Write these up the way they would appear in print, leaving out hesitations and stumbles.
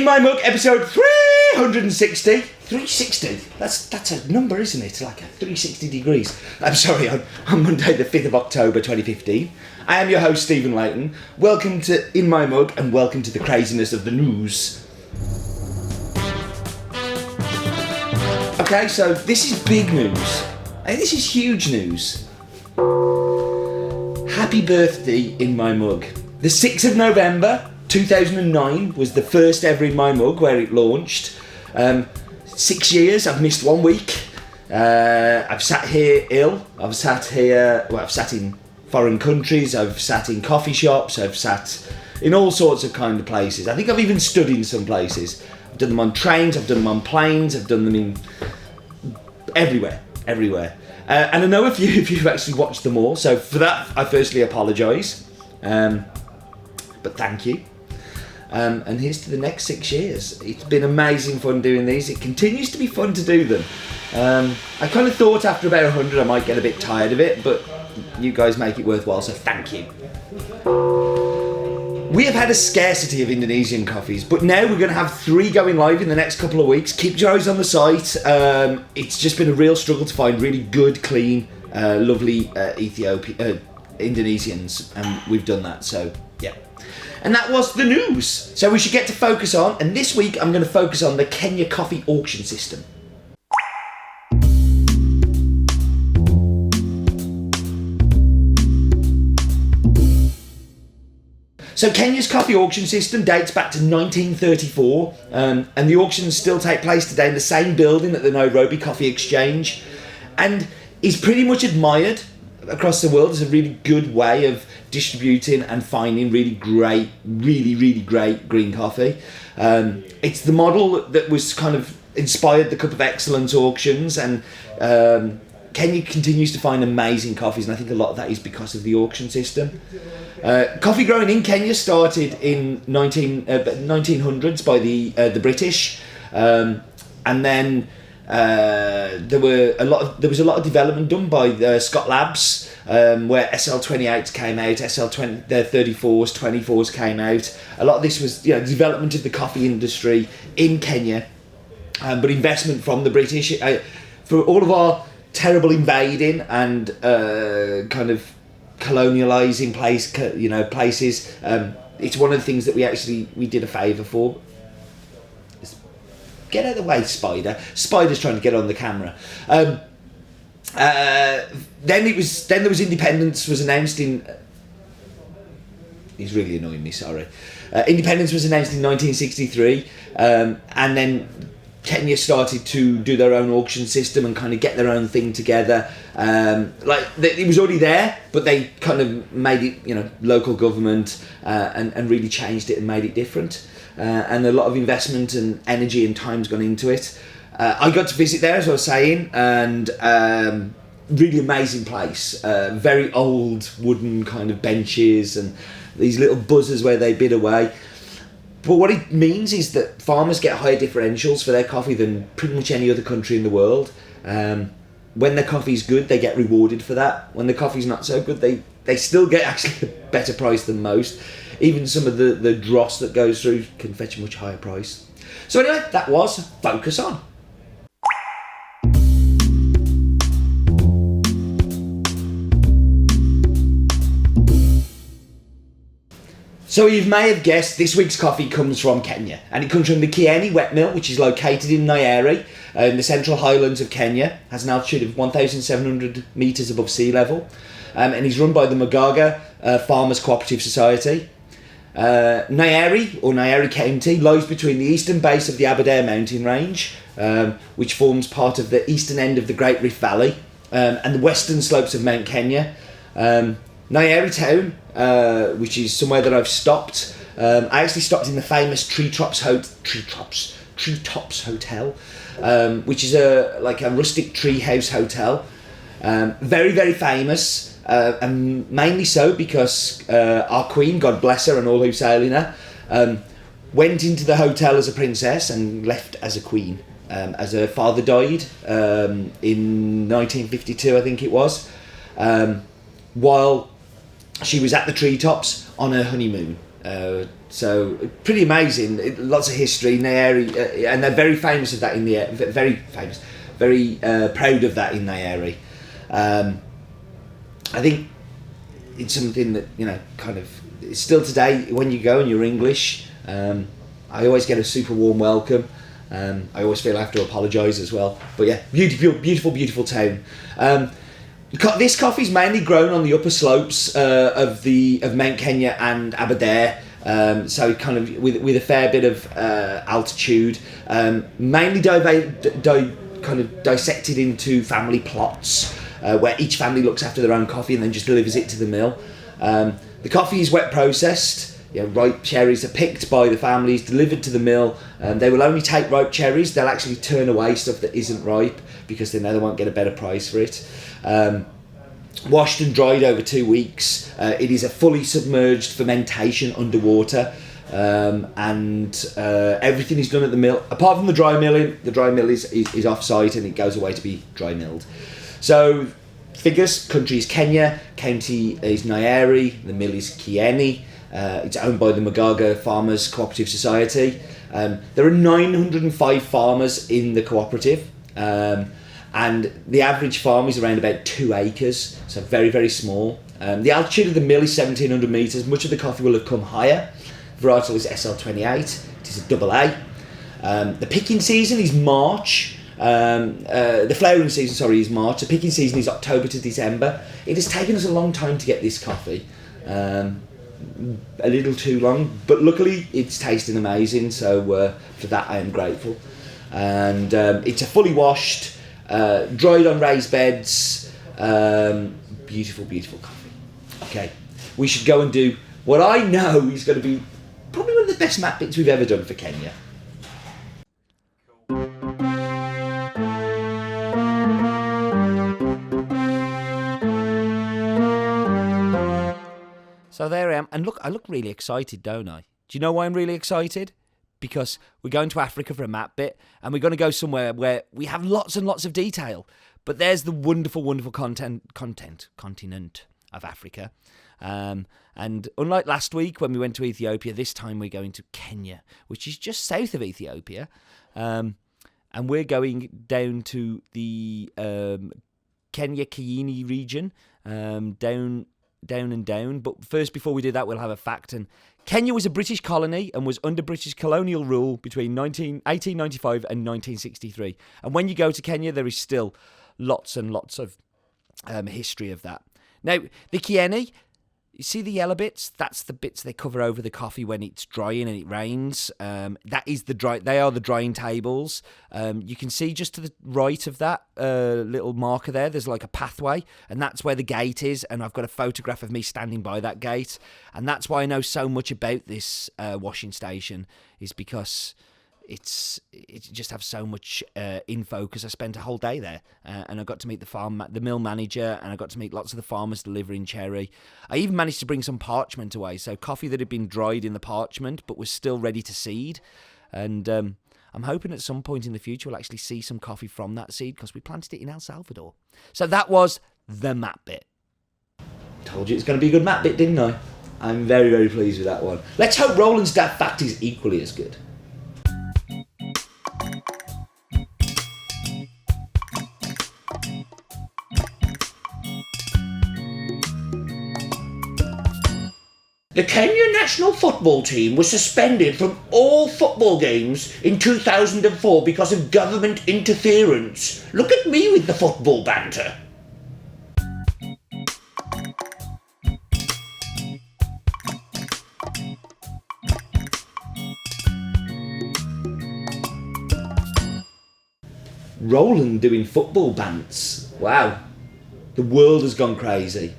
In My Mug, episode 360. 360? That's a number, isn't it? Like 360 degrees. I'm sorry, on Monday the 5th of October 2015. I am your host, Stephen Layton. Welcome to In My Mug and welcome to the craziness of the news. Okay, so this is big news. And this is huge news. Happy birthday, In My Mug. The 6th of November 2009 was the first ever In My Mug where it launched. 6 years, I've missed 1 week. I've sat here ill. I've sat in foreign countries. I've sat in coffee shops. I've sat in all sorts of kind of places. I think I've even stood in some places. I've done them on trains. I've done them on planes. I've done them in everywhere. And I know a few of you have actually watched them all. So for that, I firstly apologise. But thank you. And here's to the next 6 years. It's been amazing fun doing these. It continues to be fun to do them. I kind of thought after about 100 I might get a bit tired of it, but you guys make it worthwhile, so thank you. We have had a scarcity of Indonesian coffees, but now we're going to have 3 going live in the next couple of weeks. Keep your eyes on the site. It's just been a real struggle to find really good, clean, lovely Indonesians, and we've done that, so yeah. And that was the news. So we should get to focus on, and this week I'm going to focus on the Kenya coffee auction system. So Kenya's coffee auction system dates back to 1934, and the auctions still take place today in the same building at the Nairobi Coffee Exchange, and is pretty much admired across the world as a really good way of distributing and finding really great green coffee. It's the model that was kind of inspired the Cup of Excellence auctions, and Kenya continues to find amazing coffees, and I think a lot of that is because of the auction system. Coffee growing in Kenya started in 1900s by the British, and then there was a lot of development done by Scott Labs, where SL28s came out, SL34s, 24s came out. A lot of this was development of the coffee industry in Kenya, but investment from the British for all of our terrible invading and kind of colonialising places. It's one of the things that we did a favour for. Get out of the way, Spider. Spider's trying to get on the camera. Then there was independence was announced in. He's really annoying me. Sorry. Independence was announced in 1963, and then Kenya started to do their own auction system and kind of get their own thing together. It was already there, but they kind of made it, local government, and really changed it and made it different. And a lot of investment and energy and time's gone into it. I got to visit there, as I was saying, and really amazing place. Very old wooden kind of benches and these little buzzers where they bid away. But what it means is that farmers get higher differentials for their coffee than pretty much any other country in the world. When their coffee's good, they get rewarded for that. When the coffee's not so good, they still get actually a better price than most. Even some of the dross that goes through can fetch a much higher price. So anyway, that was Focus On. So you may have guessed this week's coffee comes from Kenya, and it comes from the Kieni wet mill, which is located in Nyeri, in the central highlands of Kenya, has an altitude of 1,700 metres above sea level, and is run by the Magaga Farmers Cooperative Society. Nyeri County lies between the eastern base of the Aberdare mountain range, which forms part of the eastern end of the Great Rift Valley, and the western slopes of Mount Kenya. Nyeri town, which is somewhere that I've stopped. I actually stopped in the famous Treetops Hotel, which is a rustic treehouse hotel. Very, very famous, and mainly so because our Queen, God bless her and all who sail in her, went into the hotel as a princess and left as a queen, as her father died in 1952, I think it was, while she was at the treetops on her honeymoon. So pretty amazing. Lots of history in the area, and they're very famous of that in the very famous, very proud of that in the area. I think it's something that, you know, kind of still today when you go and you're English, I always get a super warm welcome. I always feel I have to apologise as well. But yeah, beautiful town. This coffee is mainly grown on the upper slopes of Mount Kenya and Aberdare. So kind of with a fair bit of altitude, mainly kind of dissected into family plots, where each family looks after their own coffee and then just delivers it to the mill. The coffee is wet processed. You know, ripe cherries are picked by the families, delivered to the mill. They will only take ripe cherries. They'll actually turn away stuff that isn't ripe because they know they won't get a better price for it. Washed and dried over 2 weeks. It is a fully submerged fermentation underwater, and everything is done at the mill apart from the dry milling. The dry mill is off site and it goes away to be dry milled. So figures: country is Kenya, county is Nyeri, the mill is Kieni. It's owned by the Magaga Farmers Cooperative Society. There are 905 farmers in the cooperative, and the average farm is around about 2 acres, so very small. The altitude of the mill is 1,700 metres. Much of the coffee will have come higher. Varietal is SL28. It is a double A. The picking season is March. The flowering season, is March. The picking season is October to December. It has taken us a long time to get this coffee. A little too long, but luckily it's tasting amazing, so for that I am grateful. And it's a fully washed, dried on raised beds, beautiful coffee. Okay, we should go and do what I know is going to be probably one of the best map bits we've ever done for Kenya. So there I am, and look, I look really excited, don't I? Do you know why I'm really excited? Because we're going to Africa for a map bit, and we're going to go somewhere where we have lots and lots of detail. But there's the wonderful continent of Africa. And unlike last week when we went to Ethiopia, this time we're going to Kenya, which is just south of Ethiopia. And we're going down to the Kenya Kieni region, down. But first, before we do that, we'll have a fact. And Kenya was a British colony and was under British colonial rule between 1895 and 1963. And when you go to Kenya, there is still lots and lots of history of that. Now, the Kieni, you see the yellow bits? That's the bits they cover over the coffee when it's drying and it rains. That is they are the drying tables. You can see just to the right of that little marker there's like a pathway, and that's where the gate is. And I've got a photograph of me standing by that gate. And that's why I know so much about this washing station, is because it just have so much info, because I spent a whole day there, and I got to meet the mill manager, and I got to meet lots of the farmers delivering cherry. I even managed to bring some parchment away, so coffee that had been dried in the parchment but was still ready to seed. And I'm hoping at some point in the future we'll actually see some coffee from that seed, because we planted it in El Salvador. So that was the map bit. Told you it's going to be a good map bit, didn't I? I'm very pleased with that one. Let's hope Roland's Daft Fact is equally as good. The Kenya national football team was suspended from all football games in 2004 because of government interference. Look at me with the football banter. Roland doing football bants. Wow. The world has gone crazy.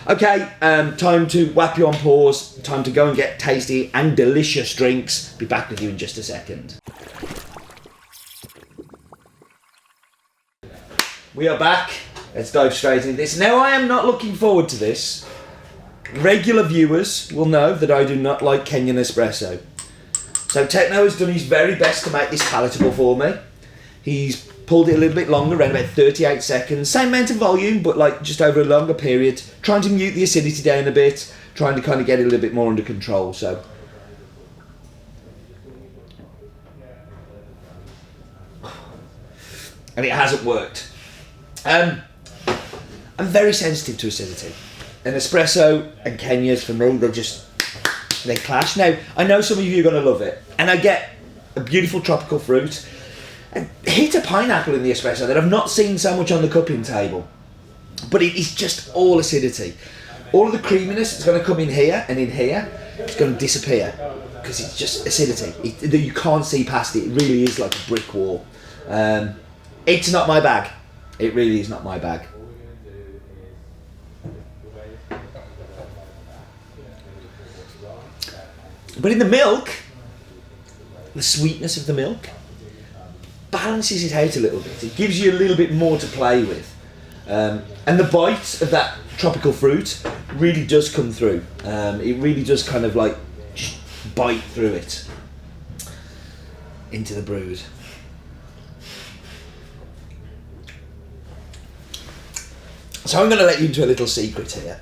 Okay, time to whap you on pause. Time to go and get tasty and delicious drinks. Be back with you in just a second. We are back. Let's dive straight into this. Now, I am not looking forward to this. Regular viewers will know that I do not like Kenyan espresso. So Techno has done his very best to make this palatable for me. He's pulled it a little bit longer, around about 38 seconds. Same amount of volume, but like just over a longer period. Trying to mute the acidity down a bit. trying to kind of get it a little bit more under control. So, and it hasn't worked. I'm very sensitive to acidity. An espresso and Kenias, for me, they clash. Now, I know some of you are going to love it, and I get a beautiful tropical fruit. And hit a pineapple in the espresso that I've not seen so much on the cupping table. But it is just all acidity. All of the creaminess is going to come in here, and in here, it's going to disappear. Because it's just acidity. You can't see past it. It really is like a brick wall. It's not my bag. It really is not my bag. But in the milk, the sweetness of the milk balances it out a little bit. It gives you a little bit more to play with. And the bite of that tropical fruit really does come through. It really does kind of like bite through it into the brood. So I'm going to let you into a little secret here.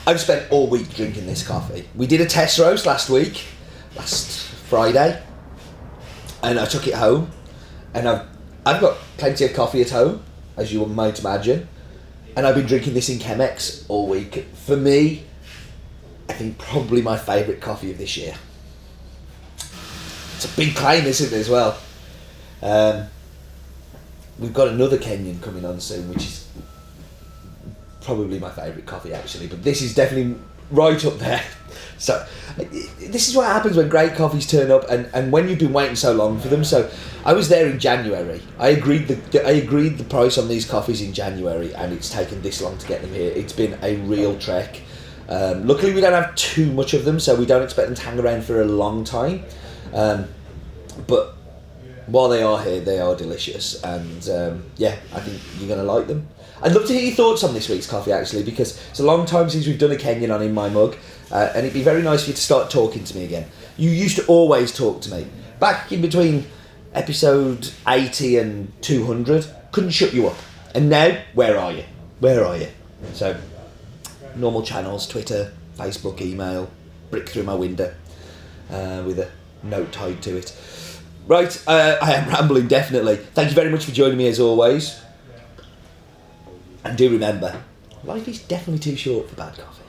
I've spent all week drinking this coffee. We did a test roast last Friday, and I took it home. And I've got plenty of coffee at home, as you might imagine, and I've been drinking this in Chemex all week. For me, I think probably my favourite coffee of this year. It's a big claim, isn't it, as well? We've got another Kenyan coming on soon, which is probably my favourite coffee, actually, but this is definitely right up there. So this is what happens when great coffees turn up, and when you've been waiting so long for them. So I was there in January. I agreed the price on these coffees in January, and it's taken this long to get them here. It's been a real trek. Luckily we don't have too much of them, so we don't expect them to hang around for a long time. But while they are here, they are delicious, and I think you're going to like them. I'd love to hear your thoughts on this week's coffee, actually, because it's a long time since we've done a Kenyan on In My Mug, and it'd be very nice for you to start talking to me again. You used to always talk to me. Back in between episode 80 and 200, couldn't shut you up. And now, where are you? Where are you? So, normal channels, Twitter, Facebook, email, brick through my window with a note tied to it. Right, I am rambling, definitely. Thank you very much for joining me, as always. And do remember, life is definitely too short for bad coffee.